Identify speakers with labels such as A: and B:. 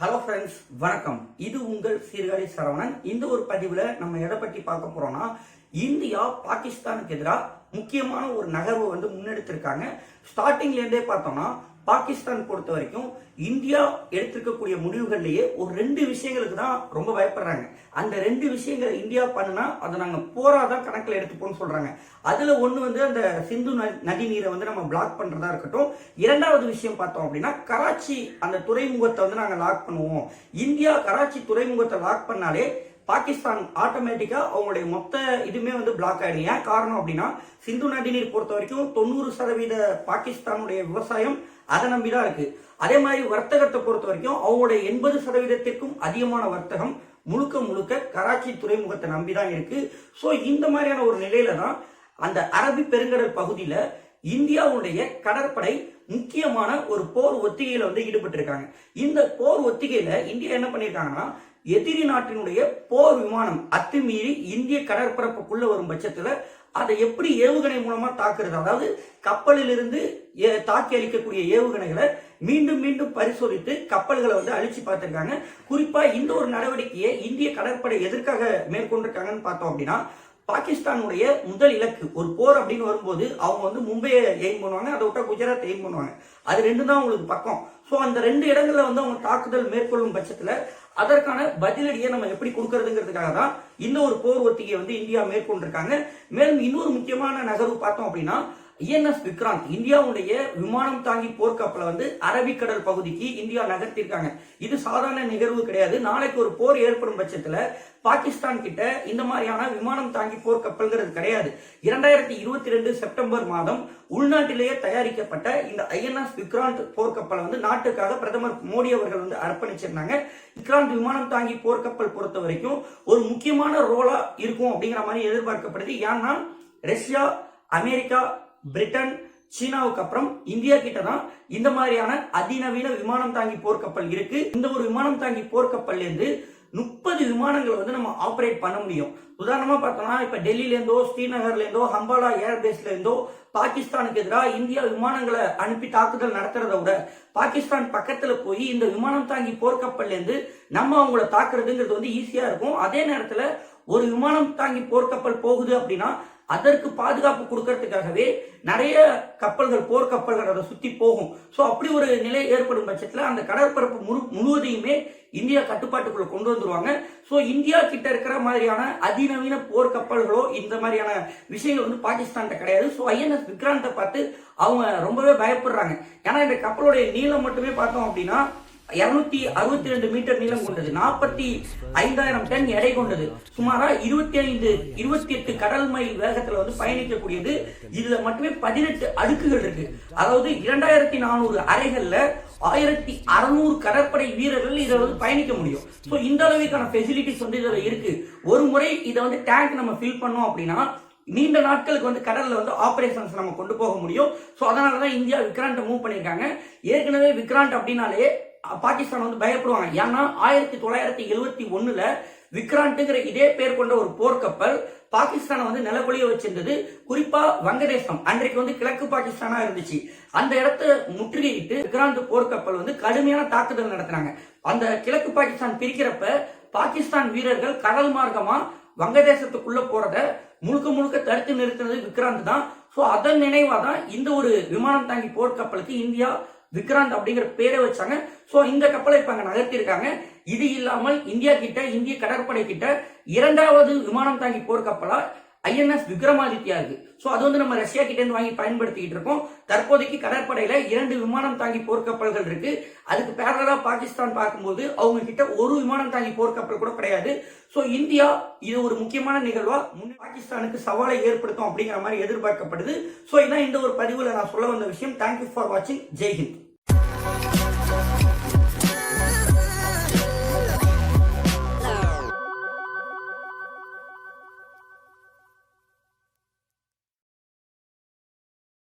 A: Hello friends, வணக்கம். இது உங்கள் சீர்காழி சரவணன். இந்த ஒரு பதிவில் நம்ம எதை பற்றி பார்க்க போறோம்னா, இந்தியா பாகிஸ்தானுக்கு எதிராக முக்கியமான ஒரு நகர்வு முன்னெடுத்திருக்காங்க. ஸ்டார்டிங்லேருந்தே பார்த்தோம்னா பாகிஸ்தான் பொறுத்த வரைக்கும் இந்தியா எடுத்திருக்கக்கூடிய முடிவுகள்லேயே ஒரு 2 விஷயங்களுக்கு தான் ரொம்ப பயப்படுறாங்க. அந்த 2 விஷயங்களை இந்தியா பண்ணுனா அதை நாங்கள் போராதான் கணக்கில் எடுத்துப்போம்னு சொல்றாங்க. அதுல ஒன்று அந்த சிந்து நதி நீரை நம்ம பிளாக் பண்றதா இருக்கட்டும். இரண்டாவது விஷயம் பார்த்தோம் அப்படின்னா, கராச்சி அந்த துறைமுகத்தை நாங்கள் லாக் பண்ணுவோம். இந்தியா கராச்சி துறைமுகத்தை லாக் பண்ணாலே பாகிஸ்தான் ஆட்டோமேட்டிக்கா அவங்களுடைய மொத்த இதுமே பிளாக் ஆயிடும். ஏன் காரணம் அப்படின்னா, சிந்து நதி நீர் பொறுத்த வரைக்கும் 90% பாகிஸ்தானுடைய விவசாயம் அதை நம்பிதான் இருக்கு. அதே மாதிரி வர்த்தகத்தை பொறுத்த வரைக்கும் அவங்களுடைய 80%த்திற்கும் அதிகமான வர்த்தகம் முழுக்க முழுக்க கராச்சி துறைமுகத்தை நம்பிதான் இருக்கு. சோ இந்த மாதிரியான ஒரு நிலையில தான் அந்த அரபி பெருங்கடல் பகுதியில இந்தியாவுடைய கடற்படை முக்கியமான ஒரு போர் ஒத்திகையில ஈடுபட்டு இருக்காங்க. இந்த போர் ஒத்திகையில இந்தியா என்ன பண்ணிருக்காங்கன்னா, எதிரி நாட்டினுடைய போர் விமானம் அத்துமீறி இந்திய கடற்பரப்புக்குள்ள வரும் பட்சத்துல அதை எப்படி ஏவுகணை மூலமா தாக்குறது, அதாவது கப்பலில் இருந்து தாக்கி அளிக்கக்கூடிய ஏவுகணைகளை மீண்டும் மீண்டும் பரிசோதித்து கப்பல்களை அழிச்சு பார்த்திருக்காங்க. குறிப்பா இந்த ஒரு நடவடிக்கையை இந்திய கடற்படை எதற்காக மேற்கொண்டிருக்காங்கன்னு பார்த்தோம் அப்படின்னா, பாகிஸ்தானுடைய முதல் இலக்கு ஒரு போர் அப்படின்னு வரும்போது அவங்க மும்பையை எய்ம் பண்ணுவாங்க, அதை விட்டா குஜராத் எய்ம் பண்ணுவாங்க. அது 2 தான் உங்களுக்கு பக்கம். ஸோ அந்த 2 இடங்கள்ல அவங்க தாக்குதல் மேற்கொள்ளும் பட்சத்துல அதற்கான பதிலடியை நம்ம எப்படி கொடுக்கறதுங்கிறதுக்காக தான் இந்த ஒரு போர் ஒத்திகையை இந்தியா மேற்கொண்டிருக்காங்க. மேலும் இன்னொரு முக்கியமான நகர்வு பார்த்தோம் அப்படின்னா, INS விக்ராந்த் இந்தியாவுடைய விமானம் தாங்கி போர்க்கப்பலை அரபிக்கடல் பகுதிக்கு இந்தியா நகர்த்திருக்காங்க. இது சாதாரண நிகழ்வு கிடையாது. நாளைக்கு ஒரு போர் ஏற்படும் பட்சத்துல பாகிஸ்தான் கிட்ட இந்த மாதிரியான விமானம் தாங்கி போர்க்கப்பல்ங்கிறது கிடையாது. 2022 செப்டம்பர் மாதம் உள்நாட்டிலேயே தயாரிக்கப்பட்ட இந்த INS விக்ராந்த் போர்க்கப்பலை நாட்டுக்காக பிரதமர் மோடி அவர்கள் அர்ப்பணிச்சிருந்தாங்க. விக்ராந்த் விமானம் தாங்கி போர்க்கப்பல் பொறுத்த வரைக்கும் ஒரு முக்கியமான ரோலா இருக்கும் அப்படிங்கிற மாதிரி எதிர்பார்க்கப்படுது. ஏன்னா ரஷ்யா, அமெரிக்கா, பிரிட்டன், சீனாவுக்கு அப்புறம் இந்தியா கிட்ட தான் இந்த மாதிரியான அதிநவீன விமானம் தாங்கி போர்க்கப்பல் இருக்கு. இந்த ஒரு விமானம் தாங்கி போர்க்கப்பல் இருந்து 30 விமானங்களை நம்ம ஆபரேட் பண்ண முடியும். உதாரணமா பார்த்தோம்னா, இப்ப டெல்லியில இருந்தோ, ஸ்ரீநகர்ல இருந்தோ, ஹம்பாலா ஏர்பேஸ்ல இருந்தோ பாகிஸ்தானுக்கு எதிராக இந்தியா விமானங்களை அனுப்பி தாக்குதல் நடத்துறத விட பாகிஸ்தான் பக்கத்துல போய் இந்த விமானம் தாங்கி போர்க்கப்பல்ல இருந்து நம்ம அவங்கள தாக்குறதுங்கிறது ஈஸியா இருக்கும். அதே நேரத்துல ஒரு விமானம் தாங்கி போர்க்கப்பல் போகுது அப்படின்னா அதற்கு பாதுகாப்பு கொடுக்கறதுக்காகவே நிறைய கப்பல்கள், போர்க்கப்பல்கள் அதை சுத்தி போகும். சோ அப்படி ஒரு நிலை ஏற்படும் பட்சத்துல அந்த கடற்பரப்பு முழுவதையுமே இந்தியா கட்டுப்பாட்டுக்குள்ள கொண்டு வந்துருவாங்க. சோ இந்தியா கிட்ட இருக்கிற மாதிரியான அதிநவீன போர்க்கப்பல்களோ இந்த மாதிரியான விஷயங்கள் பாகிஸ்தான் கிடையாது. சோ INS விக்ராந்தை பார்த்து அவங்க ரொம்பவே பயப்படுறாங்க. ஏன்னா இந்த கப்பலுடைய நீளம் மட்டுமே பார்த்தோம் அப்படின்னா 262 மீட்டர் நீளம் கொண்டது, 45,000 டன் எடை கொண்டது, சுமாரா 28 கடல் மைல் வேகத்துல பயணிக்கக்கூடியது. இதுல மட்டுமே 18 அடுக்குகள் இருக்கு. அதாவது 2400 அறைகள்ல 1600 கடற்படை வீரர்கள் இதை பயணிக்க முடியும். சோ இந்த அளவுக்கான ஃபெசிலிட்டிஸ் இதுல இருக்கு. ஒரு முறை இதை டேங்க் நம்ம ஃபில் பண்ணோம் அப்படின்னா நீண்ட நாட்களுக்கு கடல்ல ஆபரேஷன்ஸ் நம்ம கொண்டு போக முடியும். சோ அதனாலதான் இந்தியா விக்ராண்ட் மூவ் பண்ணிருக்காங்க. ஏற்கனவே விக்ராண்ட் அப்படின்னாலே பாகிஸ்தான் பயப்படுவாங்க. ஏன்னா 1971ல விக்ராண்ட்ங்கிற இதே பேர் கொண்ட ஒரு போர்க்கப்பல் பாகிஸ்தான் நிலப்பொழிய வச்சிருந்தது. குறிப்பா வங்கதேசம் அன்றைக்கு கிழக்கு பாகிஸ்தானா இருந்துச்சு. அந்த இடத்தை முற்றுகையிட்டு விக்ராந்த் போர்க்கப்பல் கடுமையான தாக்குதல் நடத்தினாங்க. அந்த கிழக்கு பாகிஸ்தான் பிரிக்கிறப்ப பாகிஸ்தான் வீரர்கள் கடல் மார்க்கமா வங்கதேசத்துக்குள்ள போறத முழுக்க முழுக்க தடுத்து நிறுத்தினது விக்ராந்த் தான். சோ அதன் நினைவாதான் இந்த ஒரு விமானம் தாங்கி போர்க்கப்பலுக்கு இந்தியா விக்ராந்த் அப்படிங்கிற பேரை வச்சாங்க. சோ இந்த கப்பலை இப்ப அங்க நகர்த்திருக்காங்க. இது இல்லாமல் இந்தியா கிட்ட, இந்திய கடற்படை கிட்ட 2வது விமானம் தாங்கி போர்க்கப்பலா INS விக்ரமாதித்யா இருக்கு. சோ அது நம்ம ரஷ்யா கிட்ட இருந்து வாங்கி பயன்படுத்திக்கிட்டு இருக்கோம். தற்போதைக்கு கடற்படையில 2 விமானம் தாங்கி போர்க்கப்பல்கள் இருக்கு. அதுக்கு பேரலா பாகிஸ்தான் பார்க்கும்போது அவங்க கிட்ட ஒரு விமானம் தாங்கி போர்க்கப்பல் கூட கிடையாது. சோ இந்தியா இது ஒரு முக்கியமான நிகழ்வா பாகிஸ்தானுக்கு சவாலை ஏற்படுத்தும் அப்படிங்கிற மாதிரி எதிர்பார்க்கப்படுது. சோ இதான் இந்த ஒரு பதிவுல நான் சொல்ல வந்த விஷயம். தேங்க்யூ ஃபார் வாட்சிங். ஜெய் ஹிந்த்.